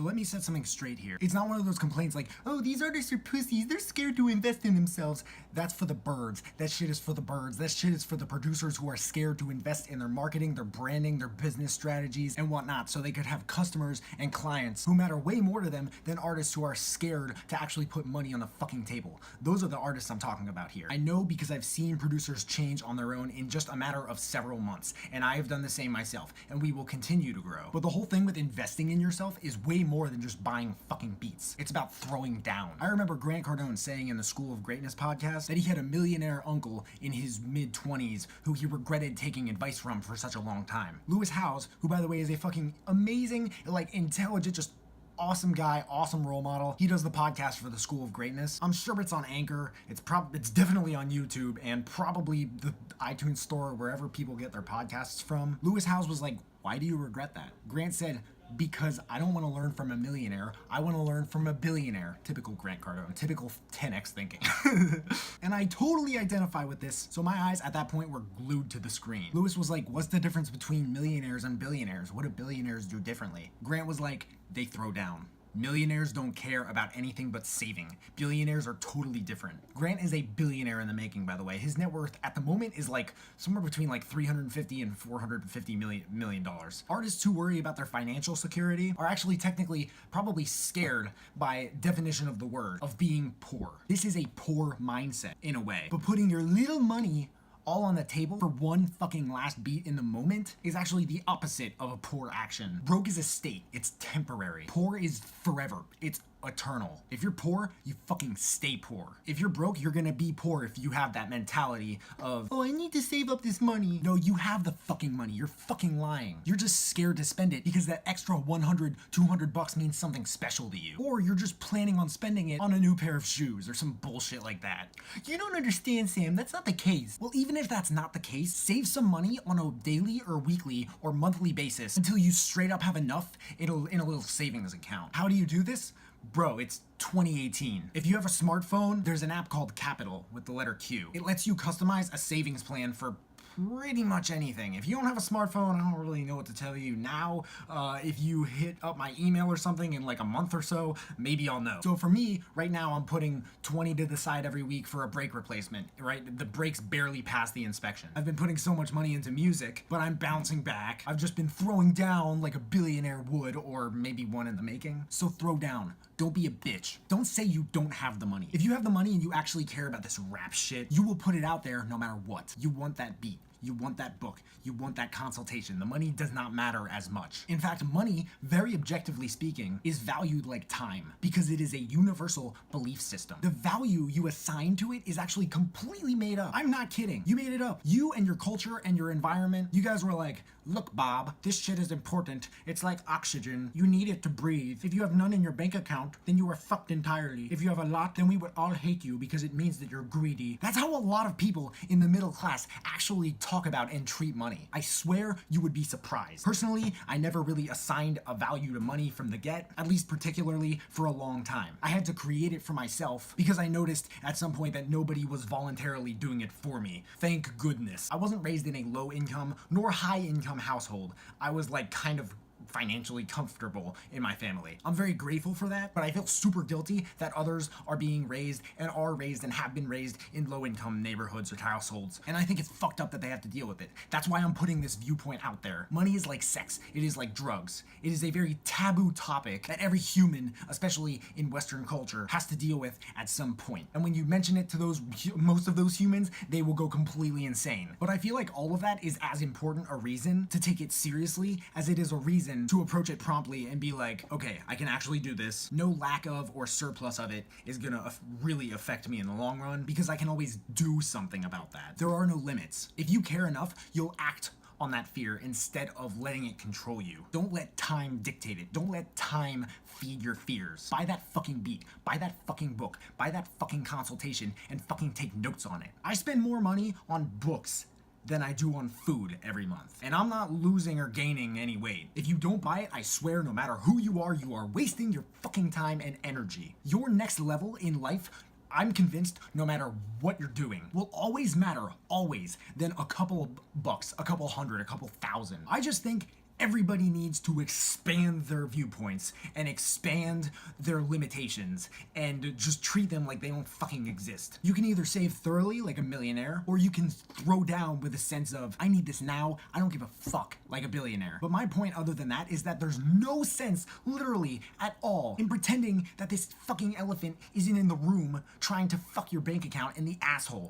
So let me set something straight here. It's not one of those complaints like, oh, these artists are pussies, they're scared to invest in themselves. That's for the birds. That shit is for the birds. That shit is for the producers who are scared to invest in their marketing, their branding, their business strategies, and whatnot, so they could have customers and clients who matter way more to them than artists who are scared to actually put money on the fucking table. Those are the artists I'm talking about here. I know because I've seen producers change on their own in just a matter of several months, and I have done the same myself, and we will continue to grow. But the whole thing with investing in yourself is way more than just buying fucking beats. It's about throwing down. I remember Grant Cardone saying in the School of Greatness podcast that he had a millionaire uncle in his mid-20s who he regretted taking advice from for such a long time. Lewis Howes, who by the way is a fucking amazing, intelligent, just awesome guy, awesome role model. He does the podcast for the School of Greatness. I'm sure it's on Anchor. It's definitely on YouTube and probably the iTunes store, wherever people get their podcasts from. Lewis Howes was like, why do you regret that? Grant said, because I don't want to learn from a millionaire, I want to learn from a billionaire. Typical Grant Cardone, typical 10x thinking. And I totally identify with this, so my eyes at that point were glued to the screen. Lewis was like, what's the difference between millionaires and billionaires? What do billionaires do differently? Grant was like, they throw down. Millionaires don't care about anything but saving. Billionaires are totally different. Grant is a billionaire in the making, by the way. His net worth at the moment is somewhere between $350 and $450 million. Artists who worry about their financial security are actually technically probably scared by definition of the word of being poor. This is a poor mindset in a way. But putting your little money all on the table for one fucking last beat in the moment is actually the opposite of a poor action. Broke is a state. It's temporary. Poor is forever. It's eternal. If you're poor, you fucking stay poor. If you're broke, you're gonna be poor if you have that mentality of, oh, I need to save up this money. No, you have the fucking money. You're fucking lying. You're just scared to spend it because that extra $100, $200 means something special to you. Or you're just planning on spending it on a new pair of shoes or some bullshit like that. You don't understand, Sam. That's not the case. Well, even if that's not the case, save some money on a daily or weekly or monthly basis until you straight up have enough in a little savings account. How do you do this? Bro, it's 2018. If you have a smartphone, there's an app called Capital with the letter Q. It lets you customize a savings plan for pretty much anything. If you don't have a smartphone, I don't really know what to tell you now. If you hit up my email or something in a month or so, maybe I'll know. So for me, right now I'm putting 20 to the side every week for a brake replacement, right? The brakes barely pass the inspection. I've been putting so much money into music, but I'm bouncing back. I've just been throwing down like a billionaire would, or maybe one in the making. So throw down. Don't be a bitch. Don't say you don't have the money. If you have the money and you actually care about this rap shit, you will put it out there no matter what. You want that beat. You want that book. You want that consultation. The money does not matter as much. In fact, money, very objectively speaking, is valued like time because it is a universal belief system. The value you assign to it is actually completely made up. I'm not kidding. You made it up. You and your culture and your environment, you guys were like, look, Bob, this shit is important. It's like oxygen. You need it to breathe. If you have none in your bank account, then you are fucked entirely. If you have a lot, then we would all hate you because it means that you're greedy. That's how a lot of people in the middle class actually talk about and treat money. I swear you would be surprised. Personally, I never really assigned a value to money from the get, at least particularly for a long time. I had to create it for myself because I noticed at some point that nobody was voluntarily doing it for me. Thank goodness. I wasn't raised in a low income nor high income household. I was kind of financially comfortable in my family. I'm very grateful for that, but I feel super guilty that others are being raised and are raised and have been raised in low-income neighborhoods or households, and I think it's fucked up that they have to deal with it. That's why I'm putting this viewpoint out there. Money is like sex. It is like drugs. It is a very taboo topic that every human, especially in Western culture, has to deal with at some point. And when you mention it to most of those humans, they will go completely insane. But I feel like all of that is as important a reason to take it seriously as it is a reason to approach it promptly and be like, okay, I can actually do this. No lack of or surplus of it is gonna really affect me in the long run because I can always do something about that. There are no limits. If you care enough, you'll act on that fear instead of letting it control you. Don't let time dictate it. Don't let time feed your fears. Buy that fucking beat. Buy that fucking book. Buy that fucking consultation and fucking take notes on it. I spend more money on books than I do on food every month. And I'm not losing or gaining any weight. If you don't buy it, I swear no matter who you are wasting your fucking time and energy. Your next level in life, I'm convinced, no matter what you're doing, will always matter, always, than a couple of bucks, a couple hundred, a couple thousand. I just think Everybody needs to expand their viewpoints and expand their limitations and just treat them like they don't fucking exist. You can either save thoroughly like a millionaire, or you can throw down with a sense of, I need this now, I don't give a fuck, like a billionaire. But my point other than that is that there's no sense, literally at all, in pretending that this fucking elephant isn't in the room trying to fuck your bank account in the asshole.